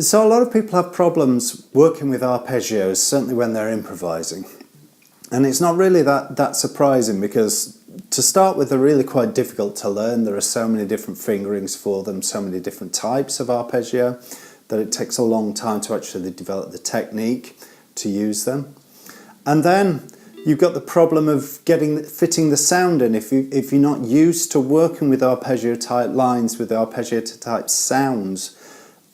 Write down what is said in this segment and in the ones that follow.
So a lot of people have problems working with arpeggios, certainly when they're improvising. And it's not really that surprising, because to start with, they're really quite difficult to learn. There are so many different fingerings for them, so many different types of arpeggio, that it takes a long time to actually develop the technique to use them. And then you've got the problem of fitting the sound in. If you're not used to working with arpeggio type lines, with arpeggio type sounds,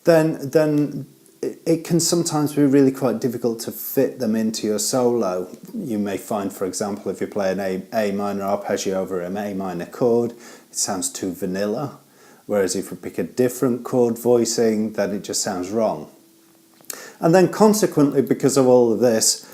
then it can sometimes be really quite difficult to fit them into your solo. You may find, for example, if you play an A minor arpeggio over an A minor chord, it sounds too vanilla. Whereas if you pick a different chord voicing, then it just sounds wrong. And then consequently, because of all of this,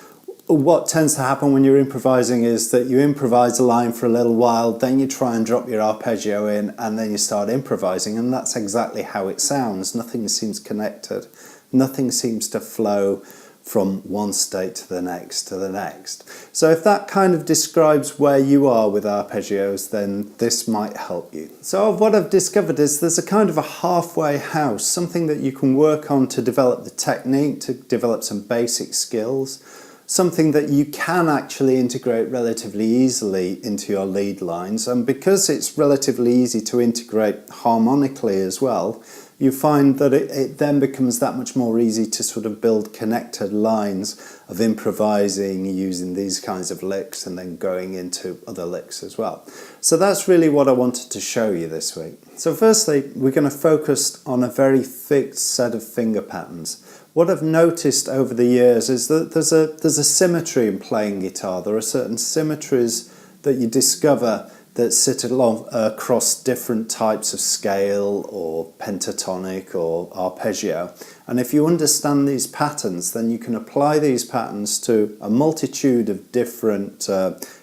what tends to happen when you're improvising is that you improvise a line for a little while, then you try and drop your arpeggio in, and then you start improvising, and that's exactly how it sounds. Nothing seems connected. Nothing seems to flow from one state to the next to the next. So if that kind of describes where you are with arpeggios, then this might help you. So what I've discovered is there's a kind of a halfway house, something that you can work on to develop the technique, to develop some basic skills, something that you can actually integrate relatively easily into your lead lines. And because it's relatively easy to integrate harmonically as well, you find that it then becomes that much more easy to sort of build connected lines of improvising using these kinds of licks and then going into other licks as well. So that's really what I wanted to show you this week. So firstly, we're going to focus on a very fixed set of finger patterns. What I've noticed over the years is that there's a symmetry in playing guitar. There are certain symmetries that you discover that sit across different types of scale or pentatonic or arpeggio. And if you understand these patterns, then you can apply these patterns to a multitude of different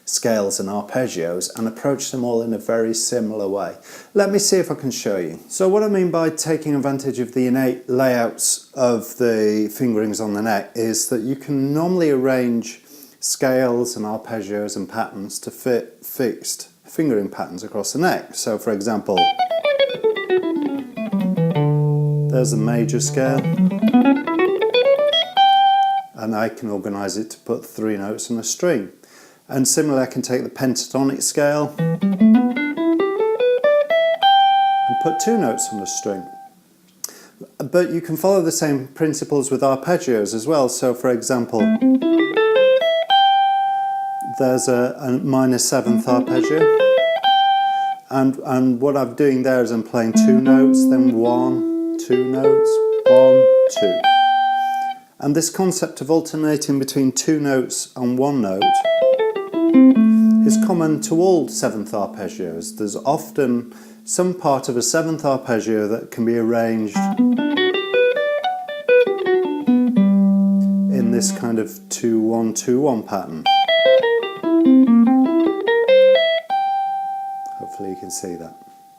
scales and arpeggios and approach them all in a very similar way. Let me see if I can show you. So what I mean by taking advantage of the innate layouts of the fingerings on the neck is that you can normally arrange scales and arpeggios and patterns to fit fixed fingering patterns across the neck. So for example, there's a major scale, and I can organise it to put 3 notes on a string. And similarly, I can take the pentatonic scale and put 2 notes on the string. But you can follow the same principles with arpeggios as well. So for example, there's a minor 7th arpeggio, and what I'm doing there is I'm playing 2 notes, then 1, 2 notes, 1, 2. And this concept of alternating between 2 notes and 1 note is common to all 7th arpeggios. There's often some part of a 7th arpeggio that can be arranged in this kind of 2-1-2-1 pattern. Hopefully you can see that.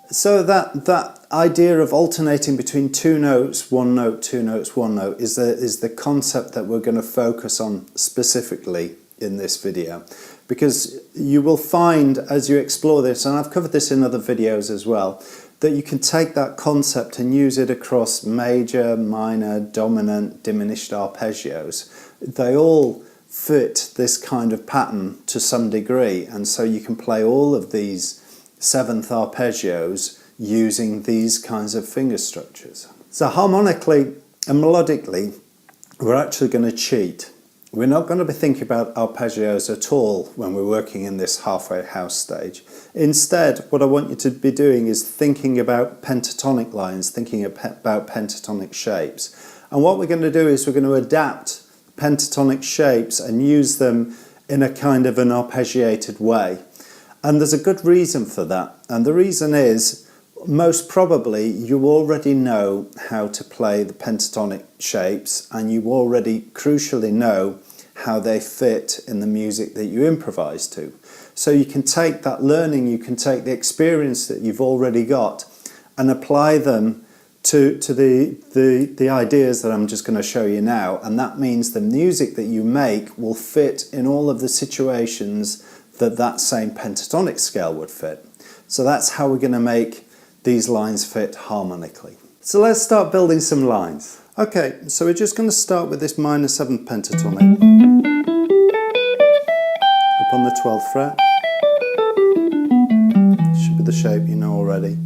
So that idea of alternating between 2 notes, 1 note, 2 notes, 1 note is the concept that we're going to focus on specifically in this video, because you will find as you explore this, and I've covered this in other videos as well, that you can take that concept and use it across major, minor, dominant, diminished arpeggios. They all fit this kind of pattern to some degree, and so you can play all of these 7th arpeggios using these kinds of finger structures. So harmonically and melodically, we're actually going to cheat. We're not going to be thinking about arpeggios at all when we're working in this halfway house stage. Instead, what I want you to be doing is thinking about pentatonic lines, thinking about pentatonic shapes. And what we're going to do is we're going to adapt pentatonic shapes and use them in a kind of an arpeggiated way. And there's a good reason for that. And the reason is, most probably you already know how to play the pentatonic shapes, and you already crucially know how they fit in the music that you improvise to. So you can take that learning, you can take the experience that you've already got and apply them to the ideas that I'm just going to show you now. And that means the music that you make will fit in all of the situations that same pentatonic scale would fit. So that's how we're going to make these lines fit harmonically. So let's start building some lines. Okay, so we're just going to start with this minor 7th pentatonic up on the 12th fret. Should be the shape you know already.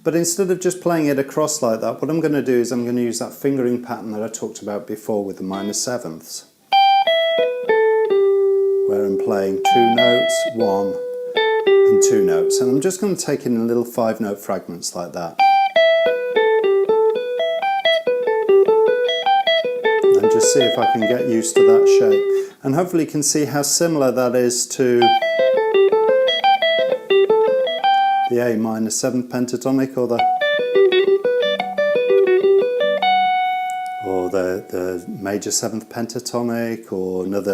But instead of just playing it across like that, what I'm going to do is I'm going to use that fingering pattern that I talked about before with the minor 7ths, where I'm playing 2 notes, 1 and 2 notes, and I'm just going to take in little 5-note fragments like that. And just see if I can get used to that shape. And hopefully you can see how similar that is to the A minor 7th pentatonic or the major 7th pentatonic, or there's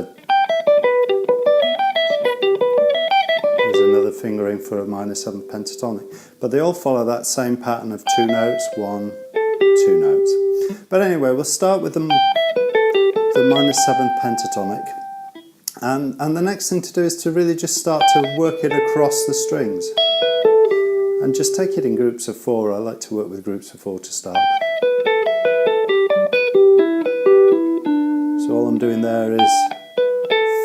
another fingering for a minor 7th pentatonic. But they all follow that same pattern of 2 notes, 1, 2 notes. But anyway, we'll start with the minor 7th pentatonic. And the next thing to do is to really just start to work it across the strings. And just take it in groups of 4. I like to work with groups of 4 to start with. So all I'm doing there is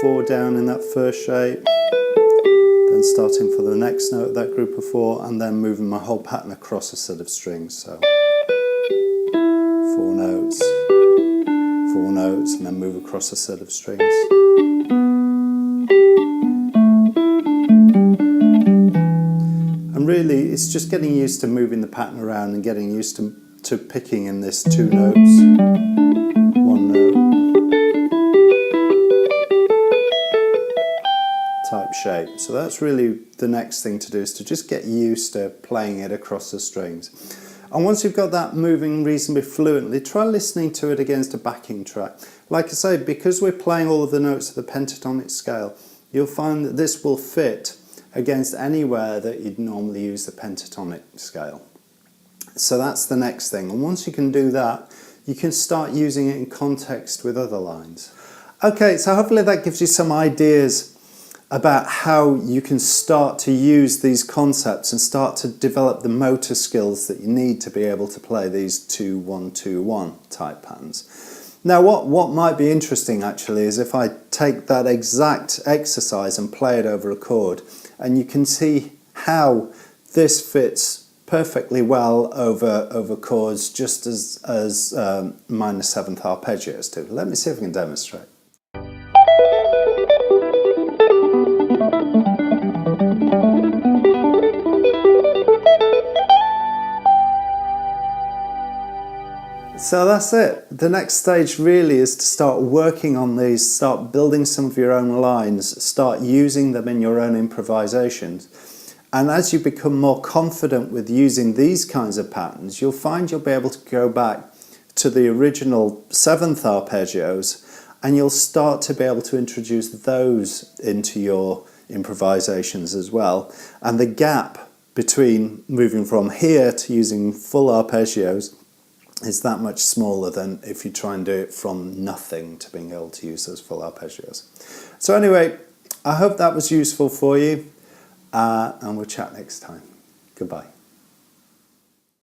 4 down in that first shape, then starting for the next note of that group of 4, and then moving my whole pattern across a set of strings. So 4 notes, 4 notes, and then move across a set of strings. And really, it's just getting used to moving the pattern around and getting used to picking in this 2 notes, 1 note type shape. So that's really the next thing to do, is to just get used to playing it across the strings. And once you've got that moving reasonably fluently, try listening to it against a backing track. Like I say, because we're playing all of the notes of the pentatonic scale, you'll find that this will fit against anywhere that you'd normally use the pentatonic scale. So that's the next thing. And once you can do that, you can start using it in context with other lines. Okay, so hopefully that gives you some ideas about how you can start to use these concepts and start to develop the motor skills that you need to be able to play these 2-1-2-1 type patterns. Now what might be interesting actually is if I take that exact exercise and play it over a chord, and you can see how this fits perfectly well over chords, just as minor 7th arpeggios do. Let me see if I can demonstrate. So that's it. The next stage really is to start working on these, start building some of your own lines, start using them in your own improvisations. And as you become more confident with using these kinds of patterns, you'll find you'll be able to go back to the original 7th arpeggios, and you'll start to be able to introduce those into your improvisations as well. And the gap between moving from here to using full arpeggios is that much smaller than if you try and do it from nothing to being able to use those full arpeggios. So anyway, I hope that was useful for you, and we'll chat next time. Goodbye.